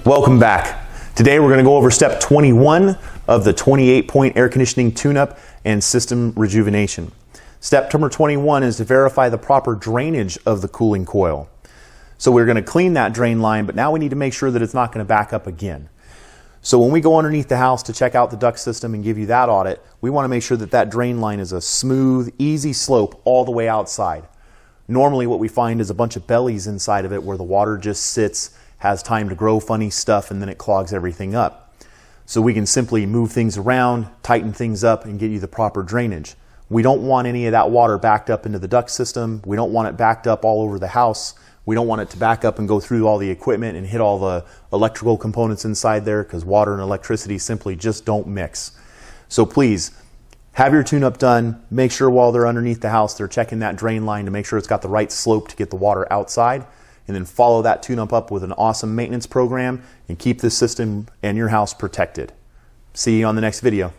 Welcome back. Today we're going to go over step 21 of the 28-point air conditioning tune-up and system rejuvenation. Step number 21 is to verify the proper drainage of the cooling coil. So we're going to clean that drain line, but now we need to make sure that it's not going to back up again. So when we go underneath the house to check out the duct system and give you that audit, we want to make sure that that drain line is a smooth, easy slope all the way outside. Normally what we find is a bunch of bellies inside of it where the water just sits, has time to grow funny stuff, and then it clogs everything up. So we can simply move things around, tighten things up, and get you the proper drainage. We don't want any of that water backed up into the duct system. We don't want it backed up all over the house. We don't want it to back up and go through all the equipment and hit all the electrical components inside there, because water and electricity simply just don't mix. So please, have your tune-up done. Make sure while they're underneath the house, they're checking that drain line to make sure it's got the right slope to get the water outside. And then follow that tune-up up with an awesome maintenance program and keep this system and your house protected. See you on the next video.